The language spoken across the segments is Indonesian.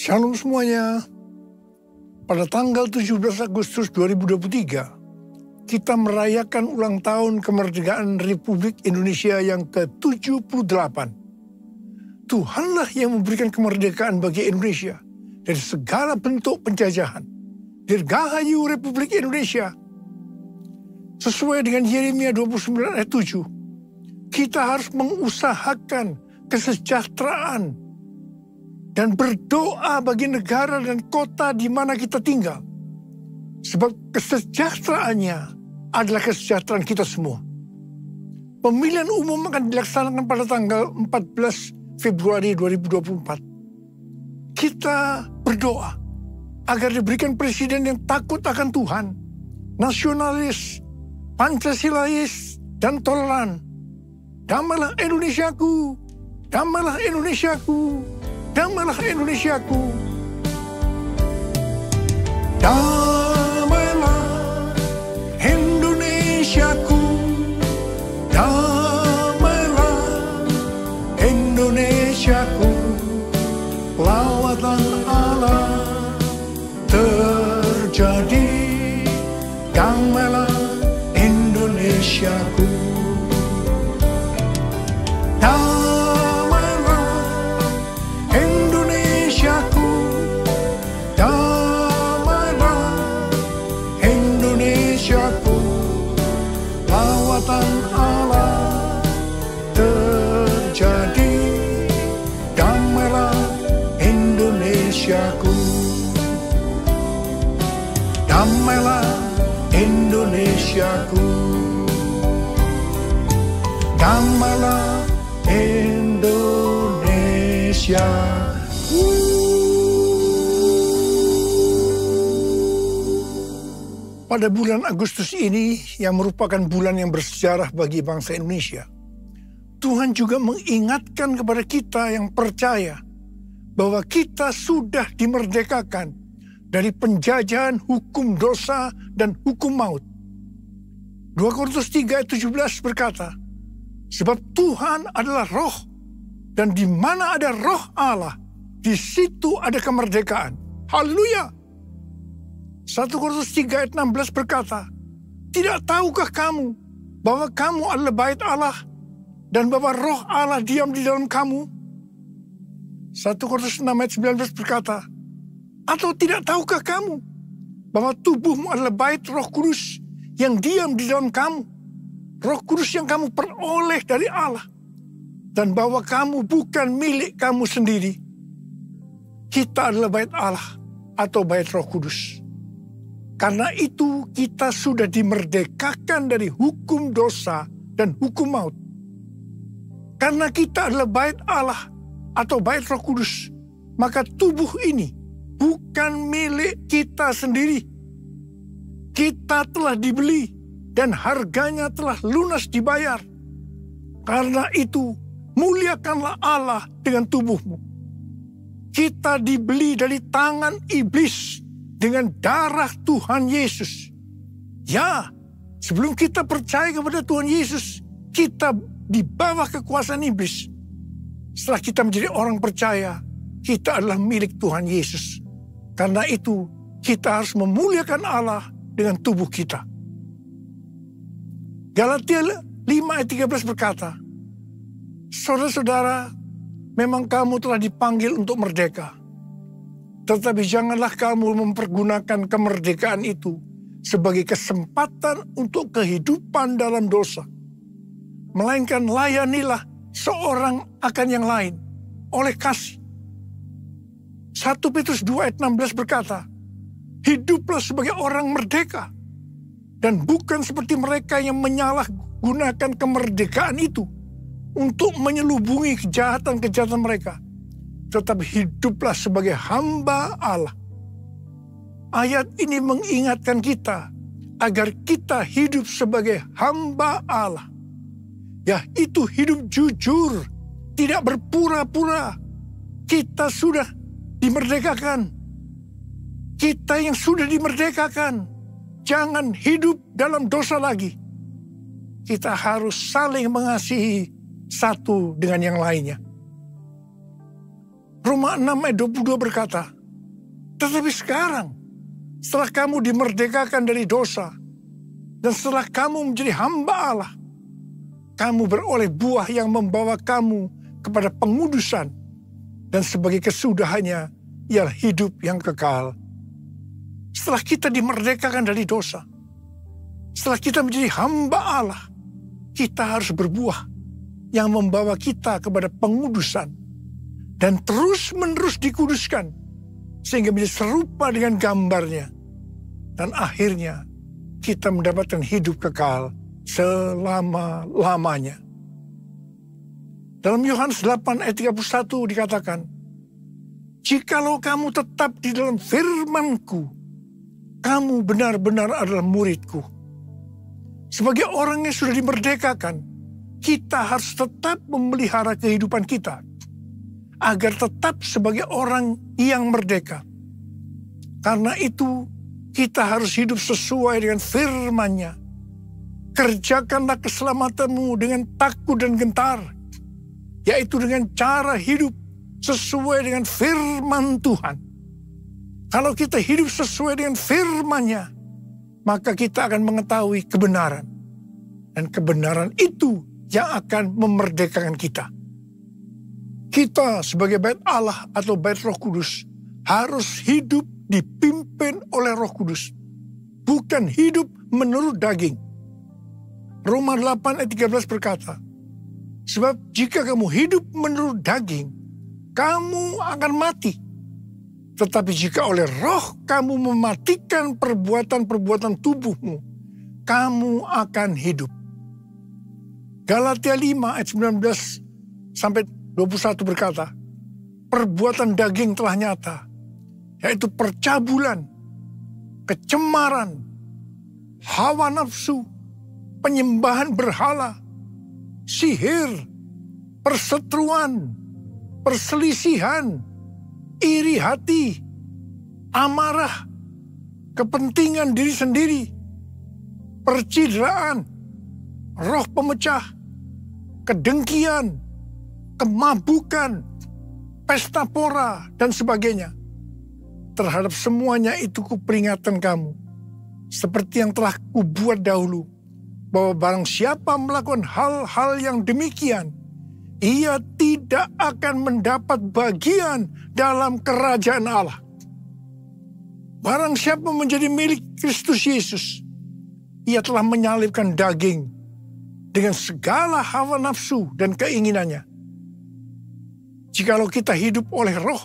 Shalom semuanya. Pada tanggal 17 Agustus 2023, kita merayakan ulang tahun kemerdekaan Republik Indonesia yang ke-78. Tuhanlah yang memberikan kemerdekaan bagi Indonesia dari segala bentuk penjajahan. Dirgahayu Republik Indonesia. Sesuai dengan Yeremia 29 ayat 7, kita harus mengusahakan kesejahteraan dan berdoa bagi negara dan kota di mana kita tinggal. Sebab kesejahteraannya adalah kesejahteraan kita semua. Pemilihan umum akan dilaksanakan pada tanggal 14 Februari 2024. Kita berdoa agar diberikan presiden yang takut akan Tuhan, nasionalis, Pancasilais, dan toleran. Damailah Indonesiaku, damailah Indonesiaku, damailah Indonesiaku. Damailah Indonesiaku, damailah Indonesiaku. Lawatan Allah terjadi, damailah Indonesiaku. Damailah Indonesiaku, damailah Indonesia. Pada bulan Agustus ini, yang merupakan bulan yang bersejarah bagi bangsa Indonesia, Tuhan juga mengingatkan kepada kita yang percaya bahwa kita sudah dimerdekakan dari penjajahan hukum dosa dan hukum maut. 2 Korintus 3 ayat 17 berkata, sebab Tuhan adalah roh, dan di mana ada roh Allah, di situ ada kemerdekaan. Haleluya. 1 Korintus 3 ayat 16 berkata, tidak tahukah kamu bahwa kamu adalah bait Allah, dan bahwa roh Allah diam di dalam kamu? 1 Korintus 6 ayat 19 berkata, atau tidak tahukah kamu bahwa tubuhmu adalah bait Roh Kudus yang diam di dalam kamu, Roh Kudus yang kamu peroleh dari Allah, dan bahwa kamu bukan milik kamu sendiri. Kita adalah bait Allah atau bait Roh Kudus. Karena itu kita sudah dimerdekakan dari hukum dosa dan hukum maut. Karena kita adalah bait Allah atau bait Roh Kudus, maka tubuh ini bukan milik kita sendiri. Kita telah dibeli dan harganya telah lunas dibayar. Karena itu, muliakanlah Allah dengan tubuhmu. Kita dibeli dari tangan iblis dengan darah Tuhan Yesus. Ya, sebelum kita percaya kepada Tuhan Yesus, kita di bawah kekuasaan iblis. Setelah kita menjadi orang percaya, kita adalah milik Tuhan Yesus. Karena itu, kita harus memuliakan Allah dengan tubuh kita. Galatia 5 ayat 13 berkata, saudara-saudara, memang kamu telah dipanggil untuk merdeka. Tetapi janganlah kamu mempergunakan kemerdekaan itu sebagai kesempatan untuk kehidupan dalam dosa. Melainkan layanilah seorang akan yang lain oleh kasih. 1 Petrus 2 ayat 16 berkata, hiduplah sebagai orang merdeka, dan bukan seperti mereka yang menyalahgunakan kemerdekaan itu untuk menyelubungi kejahatan-kejahatan mereka, tetapi hiduplah sebagai hamba Allah. Ayat ini mengingatkan kita agar kita hidup sebagai hamba Allah, yaitu hidup jujur, tidak berpura-pura. Kita sudah dimerdekakan. Kita yang sudah dimerdekakan, jangan hidup dalam dosa lagi. Kita harus saling mengasihi satu dengan yang lainnya. Roma 6 ayat 22 berkata, tetapi sekarang, setelah kamu dimerdekakan dari dosa, dan setelah kamu menjadi hamba Allah, kamu beroleh buah yang membawa kamu kepada pengudusan, dan sebagai kesudahannya ialah hidup yang kekal. Setelah kita dimerdekakan dari dosa, setelah kita menjadi hamba Allah, kita harus berbuah yang membawa kita kepada pengudusan dan terus-menerus dikuduskan sehingga menjadi serupa dengan gambarnya. Dan akhirnya kita mendapatkan hidup kekal selama-lamanya. Dalam Yohanes 8 ayat 31 dikatakan, jikalau kamu tetap di dalam firman-Ku, kamu benar-benar adalah murid-Ku. Sebagai orang yang sudah dimerdekakan, kita harus tetap memelihara kehidupan kita agar tetap sebagai orang yang merdeka. Karena itu, kita harus hidup sesuai dengan firman-Nya. Kerjakanlah keselamatanmu dengan takut dan gentar, yaitu dengan cara hidup sesuai dengan firman Tuhan. Kalau kita hidup sesuai dengan firman-Nya, maka kita akan mengetahui kebenaran. Dan kebenaran itu yang akan memerdekakan kita. Kita sebagai bait Allah atau bait Roh Kudus harus hidup dipimpin oleh Roh Kudus. Bukan hidup menurut daging. Roma 8 ayat 13 berkata, sebab jika kamu hidup menurut daging, kamu akan mati. Tetapi jika oleh roh kamu mematikan perbuatan-perbuatan tubuhmu, kamu akan hidup. Galatia 5 ayat 19 sampai 21 berkata, perbuatan daging telah nyata, yaitu percabulan, kecemaran, hawa nafsu, penyembahan berhala, sihir, perseteruan, perselisihan, iri hati, amarah, kepentingan diri sendiri, percideraan, roh pemecah, kedengkian, kemabukan, pesta pora, dan sebagainya. Terhadap semuanya itu kuperingatkan kamu, seperti yang telah kubuat dahulu, bahwa barang siapa melakukan hal-hal yang demikian, ia tidak akan mendapat bagian dalam kerajaan Allah. Barang siapa menjadi milik Kristus Yesus, ia telah menyalibkan daging dengan segala hawa nafsu dan keinginannya. Jikalau kita hidup oleh roh,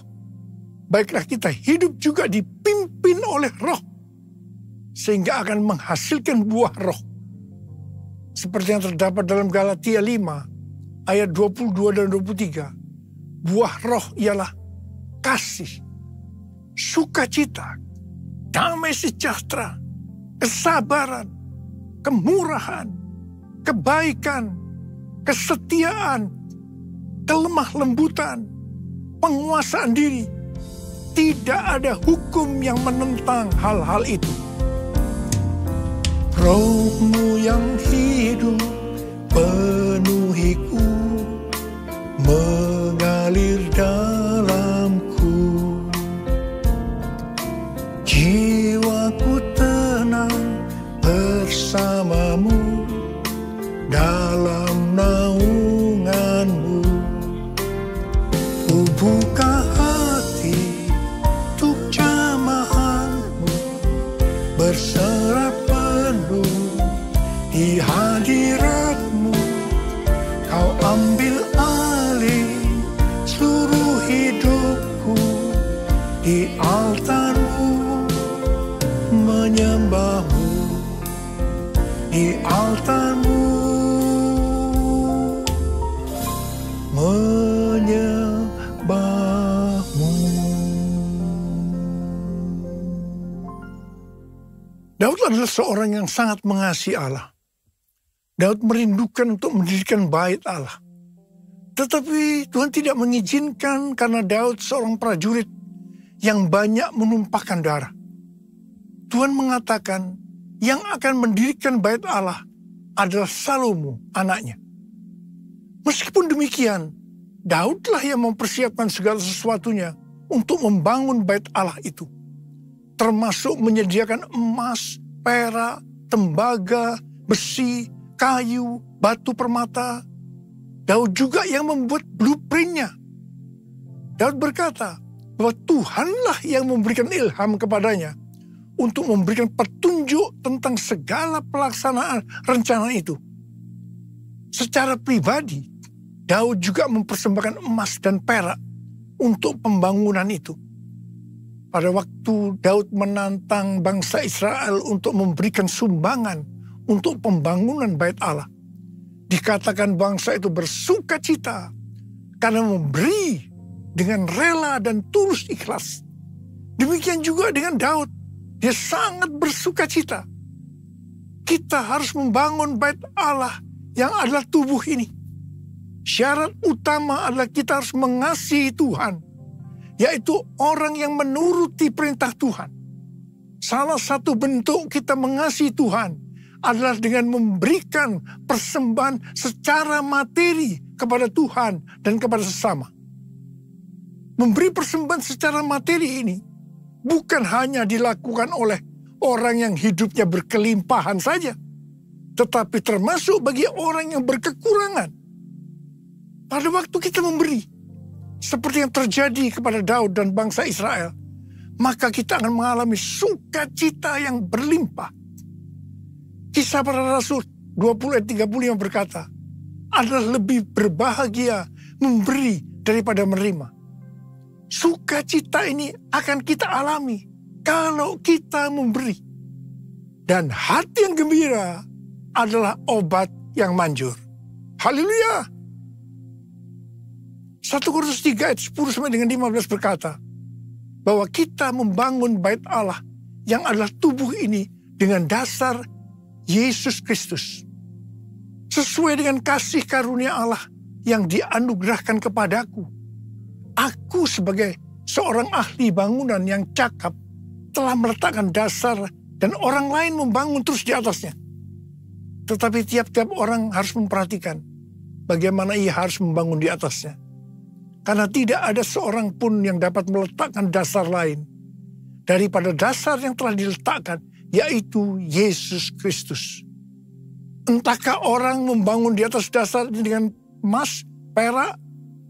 baiklah kita hidup juga dipimpin oleh roh, sehingga akan menghasilkan buah roh. Seperti yang terdapat dalam Galatia 5 ayat 22 dan 23. Buah roh ialah kasih, sukacita, damai sejahtera, kesabaran, kemurahan, kebaikan, kesetiaan, kelemah lembutan, penguasaan diri. Tidak ada hukum yang menentang hal-hal itu. Rohmu yang hidup penuhiku, mengalir dalamku. Jiwaku tenang bersamamu dalam naunganmu. Ku buka hati untuk jamahanmu, berserah penuh di hadiratmu. Kau ambil alih seluruh hidupku, di altarmu menyembahmu, di altarmu menyembahmu. Daud adalah seorang yang sangat mengasihi Allah. Daud merindukan untuk mendirikan bait Allah. Tetapi Tuhan tidak mengizinkan karena Daud seorang prajurit yang banyak menumpahkan darah. Tuhan mengatakan yang akan mendirikan bait Allah adalah Salomo, anaknya. Meskipun demikian, Daudlah yang mempersiapkan segala sesuatunya untuk membangun bait Allah itu. Termasuk menyediakan emas, perak, tembaga, besi, kayu, batu permata. Daud juga yang membuat blueprintnya. Daud berkata bahwa Tuhanlah yang memberikan ilham kepadanya untuk memberikan petunjuk tentang segala pelaksanaan rencana itu. Secara pribadi, Daud juga mempersembahkan emas dan perak untuk pembangunan itu. Pada waktu Daud menantang bangsa Israel untuk memberikan sumbangan untuk pembangunan bait Allah, dikatakan bangsa itu bersuka cita karena memberi dengan rela dan tulus ikhlas. Demikian juga dengan Daud, dia sangat bersuka cita. Kita harus membangun bait Allah yang adalah tubuh ini. Syarat utama adalah kita harus mengasihi Tuhan, yaitu orang yang menuruti perintah Tuhan. Salah satu bentuk kita mengasihi Tuhan adalah dengan memberikan persembahan secara materi kepada Tuhan dan kepada sesama. Memberi persembahan secara materi ini bukan hanya dilakukan oleh orang yang hidupnya berkelimpahan saja, tetapi termasuk bagi orang yang berkekurangan. Pada waktu kita memberi, seperti yang terjadi kepada Daud dan bangsa Israel, maka kita akan mengalami sukacita yang berlimpah. Kisah para Rasul 20 ayat 35 berkata, adalah lebih berbahagia memberi daripada menerima. Sukacita ini akan kita alami kalau kita memberi. Dan hati yang gembira adalah obat yang manjur. Haleluya! 1 Korintus 3 ayat 10 sampai dengan 15 berkata bahwa kita membangun bait Allah yang adalah tubuh ini dengan dasar Yesus Kristus. Sesuai dengan kasih karunia Allah yang dianugerahkan kepadaku. Aku sebagai seorang ahli bangunan yang cakap telah meletakkan dasar dan orang lain membangun terus di atasnya. Tetapi tiap-tiap orang harus memperhatikan bagaimana ia harus membangun di atasnya. Karena tidak ada seorang pun yang dapat meletakkan dasar lain daripada dasar yang telah diletakkan, yaitu Yesus Kristus. Entahkah orang membangun di atas dasar dengan emas, perak,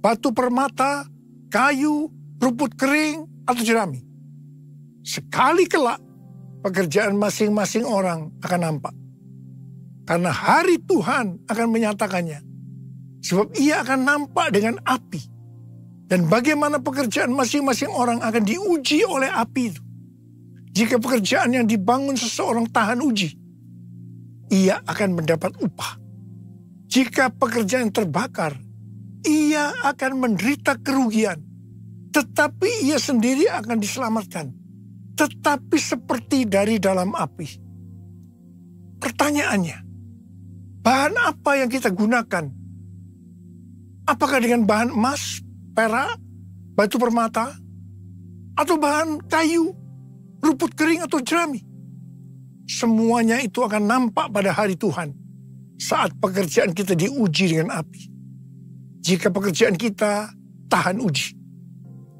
batu permata, kayu, rumput kering, atau jerami. Sekali kelak, pekerjaan masing-masing orang akan nampak. Karena hari Tuhan akan menyatakannya. Sebab ia akan nampak dengan api. Dan bagaimana pekerjaan masing-masing orang akan diuji oleh api itu. Jika pekerjaan yang dibangun seseorang tahan uji, ia akan mendapat upah. Jika pekerjaan terbakar, ia akan menderita kerugian. Tetapi ia sendiri akan diselamatkan. Tetapi seperti dari dalam api. Pertanyaannya, bahan apa yang kita gunakan? Apakah dengan bahan emas, perak, batu permata, atau bahan kayu, rumput kering atau jerami? Semuanya itu akan nampak pada hari Tuhan saat pekerjaan kita diuji dengan api. Jika pekerjaan kita tahan uji,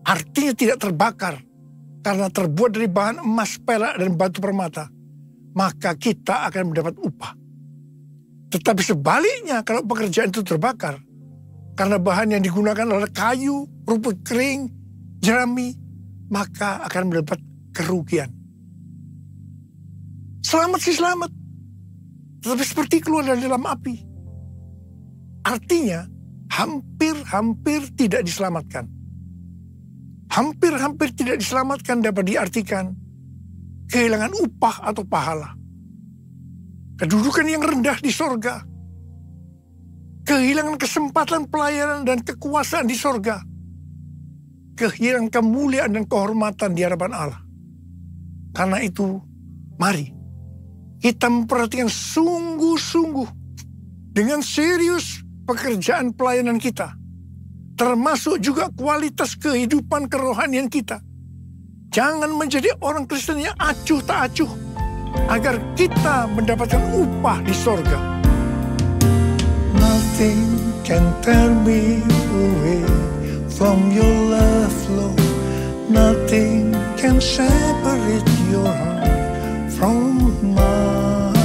artinya tidak terbakar karena terbuat dari bahan emas, perak, dan batu permata, maka kita akan mendapat upah. Tetapi sebaliknya, kalau pekerjaan itu terbakar karena bahan yang digunakan adalah kayu, rumput kering, jerami, maka akan mendapat kerugian. Selamat sih selamat, tetapi seperti keluar dari dalam api. Artinya, hampir-hampir tidak diselamatkan. Hampir-hampir tidak diselamatkan dapat diartikan kehilangan upah atau pahala. Kedudukan yang rendah di sorga. Kehilangan kesempatan pelayanan dan kekuasaan di sorga. Kehilangan kemuliaan dan kehormatan di hadapan Allah. Karena itu, mari kita memperhatikan sungguh-sungguh dengan serius pekerjaan pelayanan kita. Termasuk juga kualitas kehidupan kerohanian kita. Jangan menjadi orang Kristen yang acuh tak acuh. Agar kita mendapatkan upah di sorga. Nothing can tear me away from your love, Lord. Nothing can separate your heart from mine.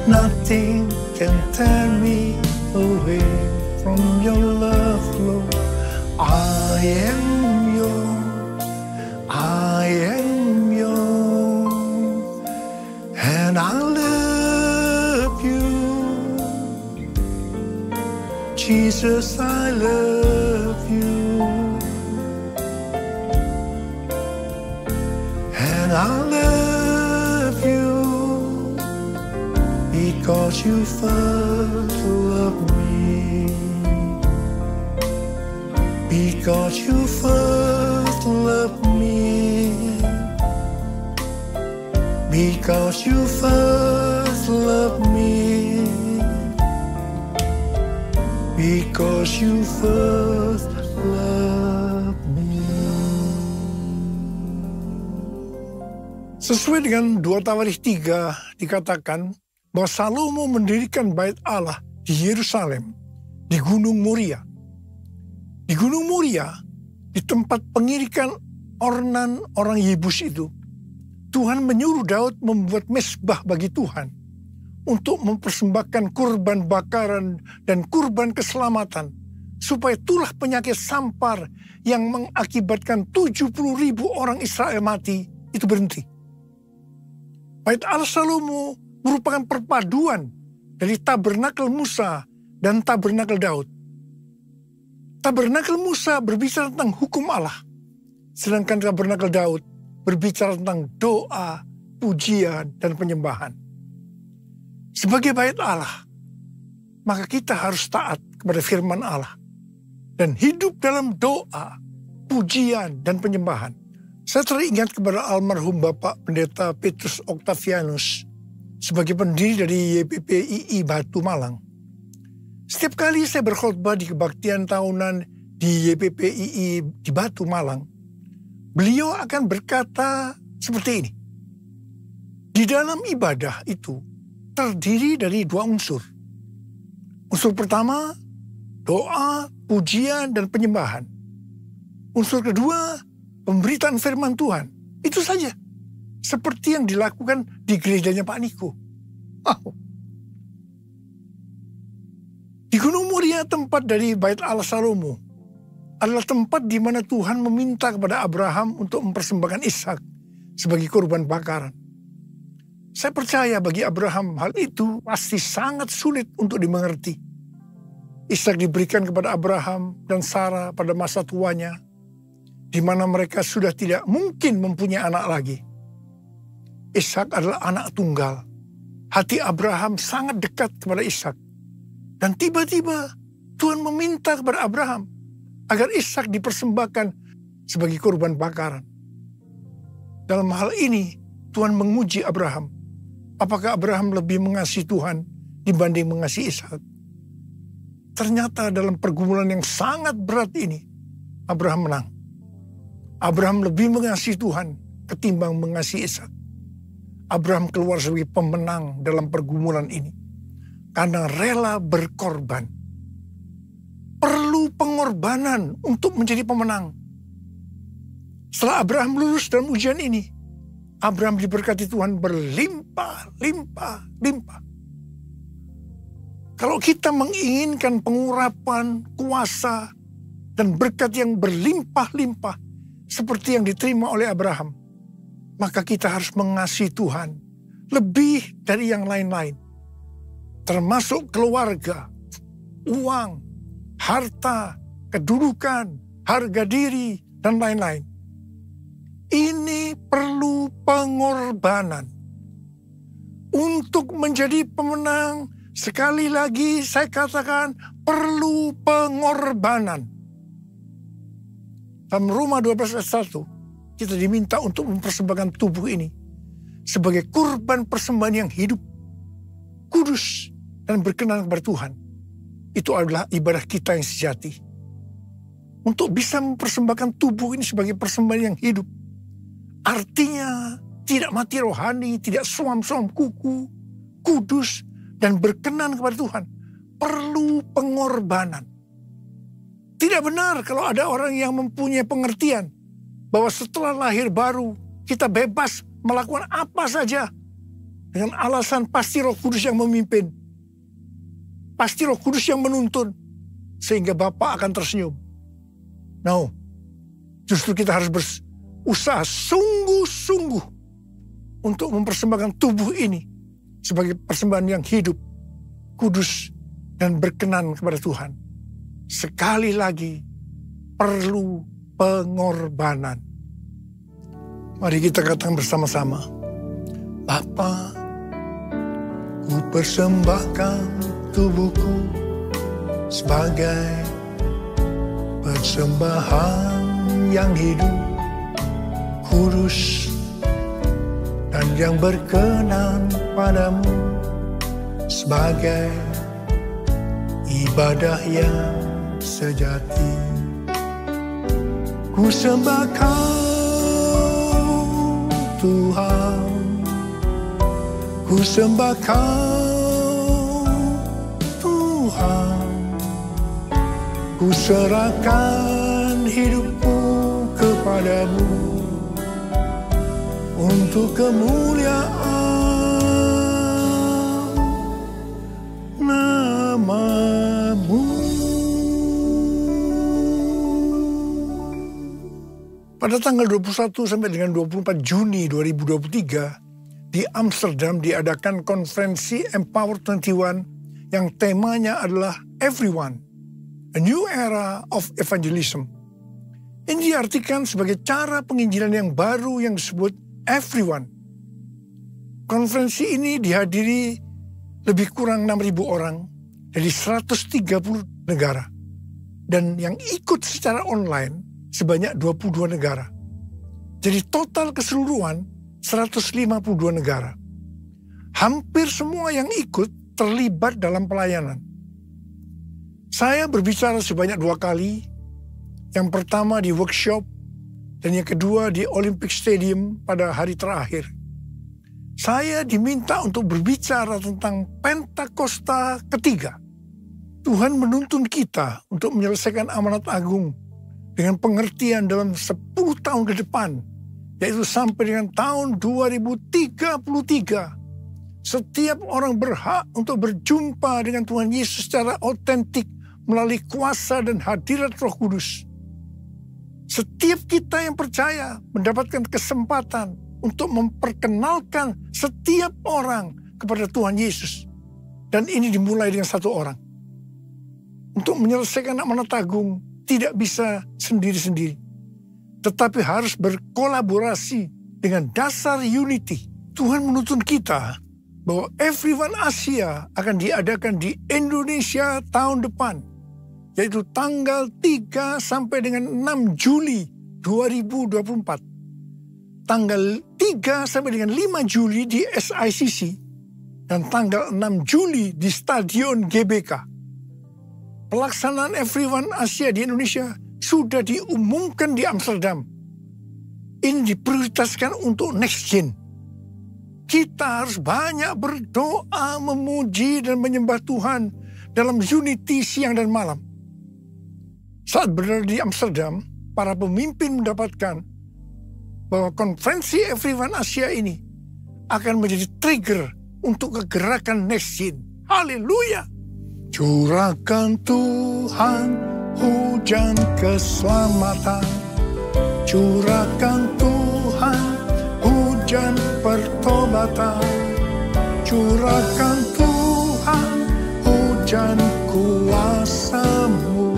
Nothing can tear me away from your love, Lord. I am yours, I am yours, and I love you. Jesus, I love you. And I love you because you first loved me. Because you first loved me. Because you first loved me. Because you first loved me. Sesuai dengan 2 Tawarikh 3 dikatakan bahwa Salomo mendirikan bait Allah di Yerusalem, di Gunung Moria. Di Gunung Moria, di tempat pengirikan ornan orang Yebus itu, Tuhan menyuruh Daud membuat mezbah bagi Tuhan untuk mempersembahkan kurban bakaran dan kurban keselamatan, supaya tulah penyakit sampar yang mengakibatkan 70.000 orang Israel mati itu berhenti. Bait Allah Salomo merupakan perpaduan dari tabernakel Musa dan tabernakel Daud. Tabernakel Musa berbicara tentang hukum Allah, sedangkan tabernakel Daud berbicara tentang doa, pujian, dan penyembahan. Sebagai bait Allah, maka kita harus taat kepada firman Allah dan hidup dalam doa, pujian, dan penyembahan. Saya teringat kepada almarhum Bapak Pendeta Petrus Octavianus sebagai pendiri dari YPPII Batu Malang. Setiap kali saya berkhotbah di kebaktian tahunan di YPPII di Batu Malang, beliau akan berkata seperti ini. Di dalam ibadah itu terdiri dari 2 unsur. Unsur pertama, doa, pujian, dan penyembahan. Unsur kedua, pemberitaan firman Tuhan. Itu saja. Seperti yang dilakukan di gerejanya Pak Niko. Di Gunung Moria, tempat dari bait Allah Salomo, adalah tempat di mana Tuhan meminta kepada Abraham untuk mempersembahkan Ishak sebagai kurban bakaran. Saya percaya bagi Abraham hal itu pasti sangat sulit untuk dimengerti. Ishak diberikan kepada Abraham dan Sarah pada masa tuanya, di mana mereka sudah tidak mungkin mempunyai anak lagi. Ishak adalah anak tunggal. Hati Abraham sangat dekat kepada Ishak. Dan tiba-tiba Tuhan meminta kepada Abraham agar Ishak dipersembahkan sebagai kurban bakaran. Dalam hal ini Tuhan menguji Abraham. Apakah Abraham lebih mengasihi Tuhan dibanding mengasihi Ishak? Ternyata dalam pergumulan yang sangat berat ini, Abraham menang. Abraham lebih mengasihi Tuhan ketimbang mengasihi Ishak. Abraham keluar sebagai pemenang dalam pergumulan ini, karena rela berkorban. Perlu pengorbanan untuk menjadi pemenang. Setelah Abraham lulus dalam ujian ini, Abraham diberkati Tuhan berlimpah-limpah. Kalau kita menginginkan pengurapan, kuasa, dan berkat yang berlimpah-limpah seperti yang diterima oleh Abraham, maka kita harus mengasihi Tuhan lebih dari yang lain-lain. Termasuk keluarga, uang, harta, kedudukan, harga diri, dan lain-lain. Ini perlu pengorbanan. Untuk menjadi pemenang, sekali lagi saya katakan perlu pengorbanan. Dalam Roma 12 ayat 1, kita diminta untuk mempersembahkan tubuh ini sebagai kurban persembahan yang hidup, kudus, dan berkenan kepada Tuhan. Itu adalah ibadah kita yang sejati. Untuk bisa mempersembahkan tubuh ini sebagai persembahan yang hidup, artinya tidak mati rohani, tidak suam-suam kuku, kudus, dan berkenan kepada Tuhan. Perlu pengorbanan. Tidak benar kalau ada orang yang mempunyai pengertian bahwa setelah lahir baru kita bebas melakukan apa saja dengan alasan pasti Roh Kudus yang memimpin. Pasti Roh Kudus yang menuntun sehingga Bapa akan tersenyum. No, justru kita harus berusaha sungguh-sungguh untuk mempersembahkan tubuh ini sebagai persembahan yang hidup, kudus, dan berkenan kepada Tuhan. Sekali lagi, perlu pengorbanan. Mari kita katakan bersama-sama, Bapa, ku persembahkan tubuhku sebagai persembahan yang hidup, kudus, dan yang berkenan padamu sebagai ibadah yang sejati. Ku sembah Kau Tuhan, ku sembah Kau Tuhan, ku serahkan hidupku kepadamu untuk kemuliaan nama-Mu. Pada tanggal 21 sampai dengan 24 Juni 2023 di Amsterdam diadakan konferensi Empower 21 yang temanya adalah Everyone, A New Era of Evangelism. Ini diartikan sebagai cara penginjilan yang baru yang disebut Everyone. Konferensi ini dihadiri lebih kurang 6.000 orang dari 130 negara. Dan yang ikut secara online sebanyak 22 negara. Jadi total keseluruhan 152 negara. Hampir semua yang ikut terlibat dalam pelayanan. Saya berbicara sebanyak 2 kali. Yang pertama di workshop dan yang kedua di Olympic Stadium pada hari terakhir. Saya diminta untuk berbicara tentang Pentakosta ketiga. Tuhan menuntun kita untuk menyelesaikan amanat agung dengan pengertian dalam 10 tahun ke depan, yaitu sampai dengan tahun 2033. Setiap orang berhak untuk berjumpa dengan Tuhan Yesus secara otentik melalui kuasa dan hadirat Roh Kudus. Setiap kita yang percaya mendapatkan kesempatan untuk memperkenalkan setiap orang kepada Tuhan Yesus. Dan ini dimulai dengan 1 orang. Untuk menyelesaikan amanat agung tidak bisa sendiri-sendiri. Tetapi harus berkolaborasi dengan dasar unity. Tuhan menuntun kita bahwa Everyone Asia akan diadakan di Indonesia tahun depan. Yaitu tanggal 3 sampai dengan 6 Juli 2024. Tanggal 3 sampai dengan 5 Juli di SICC. Dan tanggal 6 Juli di Stadion GBK. Pelaksanaan Everyone Asia di Indonesia sudah diumumkan di Amsterdam. Ini diprioritaskan untuk next gen. Kita harus banyak berdoa, memuji dan menyembah Tuhan dalam unity siang dan malam. Saat berada di Amsterdam, para pemimpin mendapatkan bahwa konferensi Everyone Asia ini akan menjadi trigger untuk kegerakan next gen. Haleluya! Curahkan Tuhan hujan keselamatan, curahkan Tuhan hujan pertobatan, curahkan Tuhan hujan kuasa-Mu,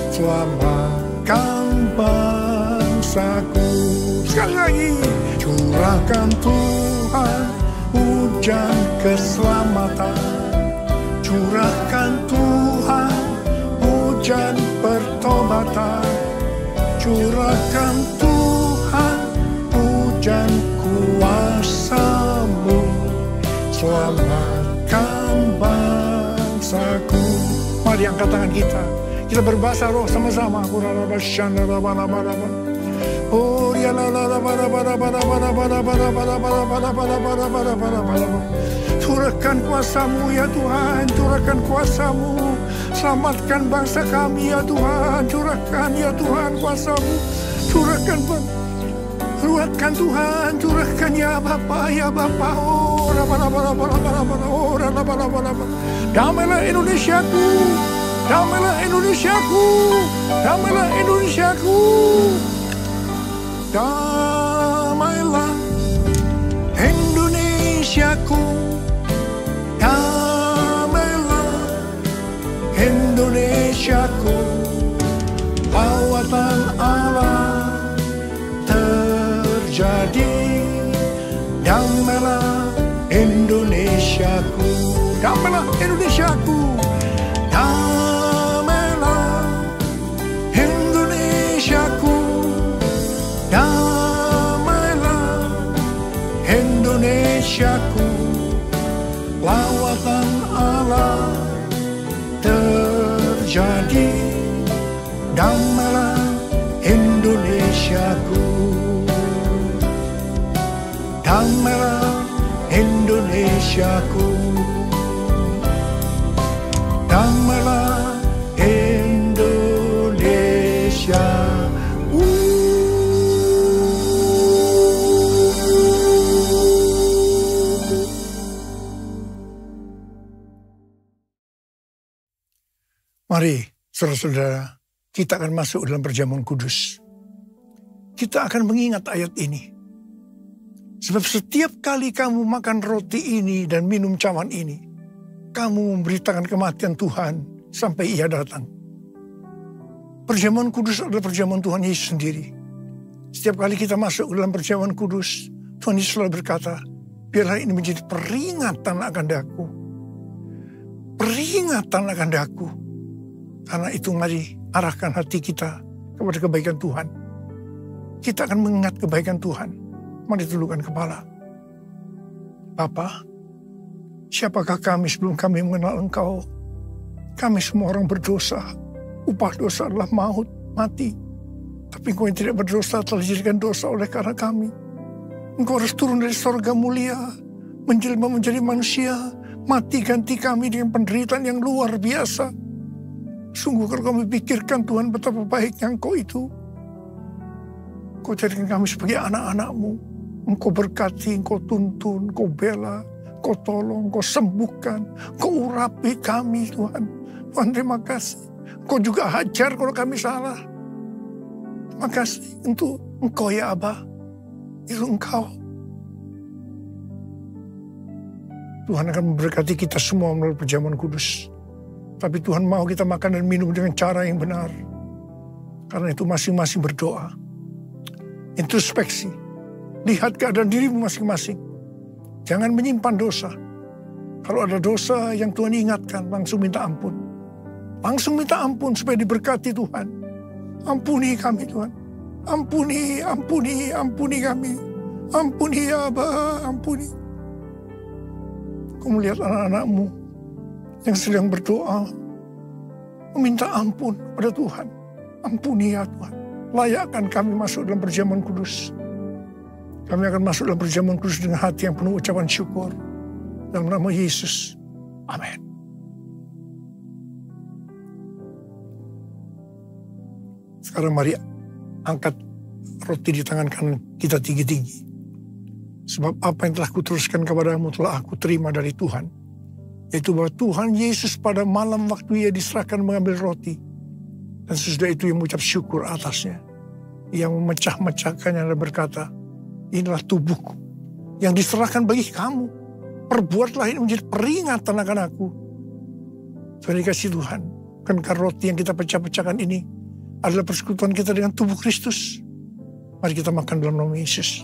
selamatkan bangsaku. Sekali lagi, curahkan Tuhan hujan keselamatan, curahkan Tuhan hujan pertobatan, curahkan Tuhan hujan kuasa-Mu, selamatkan bangsaku. Mari angkat tangan kita. Kita berbahasa roh sama-sama. Oh ya la la la bara bara bara bara bara bara bara bara bara bara bara bara bara bara. Curahkan kuasa-Mu ya Tuhan, curahkan kuasa-Mu. Selamatkan bangsa kami ya Tuhan. Curahkan ya Tuhan kuasa-Mu. Curahkan Tuhan, curahkan ya Bapa, ya Bapa. Oh, damailah Indonesiaku, damailah Indonesiaku, damailah Indonesiaku. Damailah Indonesiaku, damailah Indonesiaku. Lawatan Allah terjadi. Damailah Indonesiaku, damailah Indonesiaku, damailah Indonesiaku, damailah Indonesiaku. Lawatan Allah terjadi. Damailah Indonesiaku, damailah Indonesiaku, damailah Indonesia. Mari, saudara-saudara, kita akan masuk dalam perjamuan kudus. Kita akan mengingat ayat ini. Sebab setiap kali kamu makan roti ini dan minum cawan ini, kamu memberitakan kematian Tuhan sampai Ia datang. Perjamuan kudus adalah perjamuan Tuhan Yesus sendiri. Setiap kali kita masuk dalam perjamuan kudus, Tuhan Yesus selalu berkata, biarlah ini menjadi peringatan akan daku. Peringatan akan daku. Karena itu mari arahkan hati kita kepada kebaikan Tuhan. Kita akan mengingat kebaikan Tuhan. Mari tundukkan kepala. Bapa, siapakah kami sebelum kami mengenal Engkau? Kami semua orang berdosa. Upah dosa adalah maut, mati. Tapi Engkau yang tidak berdosa telah dijadikan dosa oleh karena kami. Engkau harus turun dari sorga mulia, menjelma menjadi manusia, mati ganti kami dengan penderitaan yang luar biasa. Sungguh kalau kami pikirkan Tuhan betapa baiknya Engkau itu. Engkau jadikan kami sebagai anak-anak-Mu. Engkau berkati, Engkau tuntun, Engkau bela, Engkau tolong, Engkau sembuhkan, Engkau urapi kami Tuhan. Tuhan terima kasih. Engkau juga hajar kalau kami salah. Terima kasih untuk Engkau ya Abah. Itu Engkau. Tuhan akan memberkati kita semua melalui perjamuan kudus. Tapi Tuhan mau kita makan dan minum dengan cara yang benar. Karena itu masing-masing berdoa. Introspeksi. Lihat keadaan dirimu masing-masing. Jangan menyimpan dosa. Kalau ada dosa yang Tuhan ingatkan, langsung minta ampun. Langsung minta ampun supaya diberkati Tuhan. Ampuni kami Tuhan. Ampuni kami. Ampuni ya Abah, ampuni. Kau melihat anak-anak-Mu yang sedang berdoa, meminta ampun pada Tuhan. Ampuni ya Tuhan. Layakkan kami masuk dalam perjamuan kudus. Kami akan masuk dalam perjamuan kudus dengan hati yang penuh ucapan syukur. Dalam nama Yesus. Amin. Sekarang mari angkat roti di tangan kanan kita tinggi-tinggi. Sebab apa yang telah kuteruskan kepadamu telah aku terima dari Tuhan. Yaitu bahwa Tuhan Yesus pada malam waktu Ia diserahkan mengambil roti. Dan sesudah itu Ia mengucap syukur atasnya. Ia memecah-mecahkannya dan berkata, inilah tubuhku yang diserahkan bagi kamu. Perbuatlah ini menjadi peringatan akan aku. Tuhan dikasih Tuhan. Karena roti yang kita pecah-pecahkan ini adalah persekutuan kita dengan tubuh Kristus. Mari kita makan dalam nama Yesus.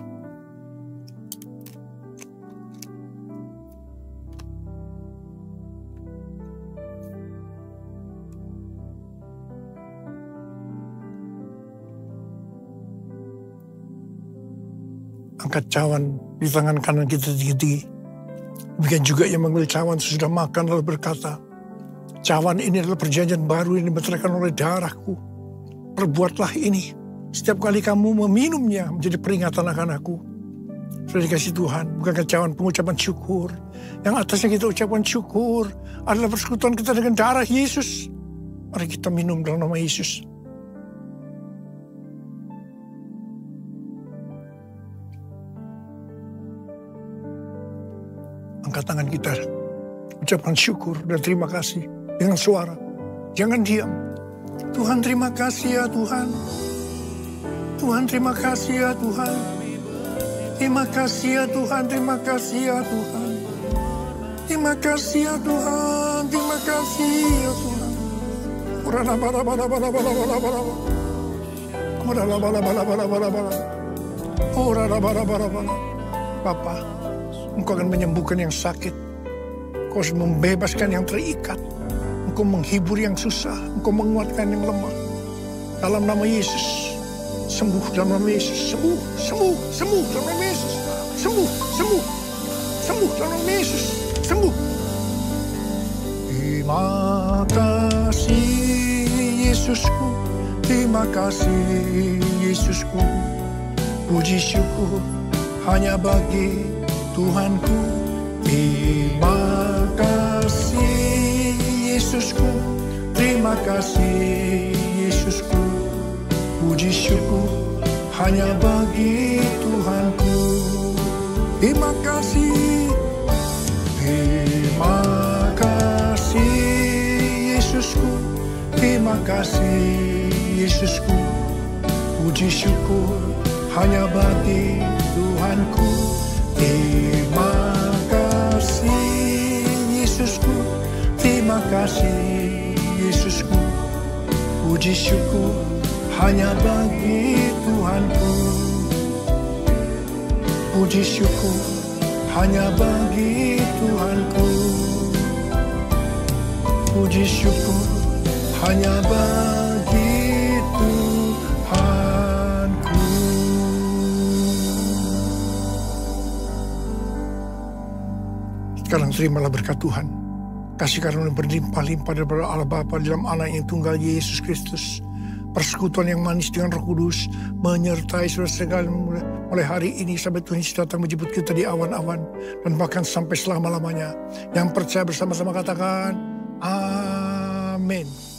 Angkat cawan di tangan kanan kita tinggi-tinggi. Demikian juga yang mengambil cawan sesudah makan lalu berkata, cawan ini adalah perjanjian baru yang dibenterkan oleh darahku. Perbuatlah ini setiap kali kamu meminumnya menjadi peringatan akan aku. sudah dikasih Tuhan. Bukan kecauan pengucapan syukur. Yang atasnya kita ucapkan syukur adalah persekutuan kita dengan darah Yesus. Mari kita minum dalam nama Yesus. Angkat tangan kita. Ucapkan syukur dan terima kasih dengan suara. Jangan diam. Tuhan terima kasih ya Tuhan. Tuhan terima kasih ya Tuhan. Terima kasih ya Tuhan. Terima kasih ya Tuhan. Terima kasih ya Tuhan. Terima kasih ya Tuhan. Bapa, Engkau akan menyembuhkan yang sakit. Engkau membebaskan yang terikat. Engkau menghibur yang susah. Engkau menguatkan yang lemah. Dalam nama Yesus. Sembuh dalam nama Yesus. Sembuh, sembuh, sembuh dalam nama Yesus. Sembuh, sembuh. Sembuh dalam nama Yesus. Sembuh. Terima kasih Yesusku. Terima kasih Yesusku. Puji syukur hanya bagi Tuhanku. Terima kasih Yesusku. Terima kasih Yesusku. Puji syukur hanya bagi Tuhanku. Terima kasih. Terima kasih Yesusku. Terima kasih Yesusku. Puji syukur hanya bagi Tuhanku. Terima kasih Yesusku. Terima kasih Yesusku. Puji syukur hanya bagi Tuhanku. Puji syukur hanya bagi Tuhanku. Puji syukur hanya bagi Tuhanku. Sekarang terimalah berkat Tuhan. Kasih karunia berlimpah-limpah daripada Allah Bapa dalam Anak yang tunggal Yesus Kristus. Persekutuan yang manis dengan Roh Kudus menyertai saudara sekalian mulai hari ini sampai Tuhan Yesus datang menjemput kita di awan-awan dan bahkan sampai selama-lamanya. Yang percaya bersama-sama katakan amin.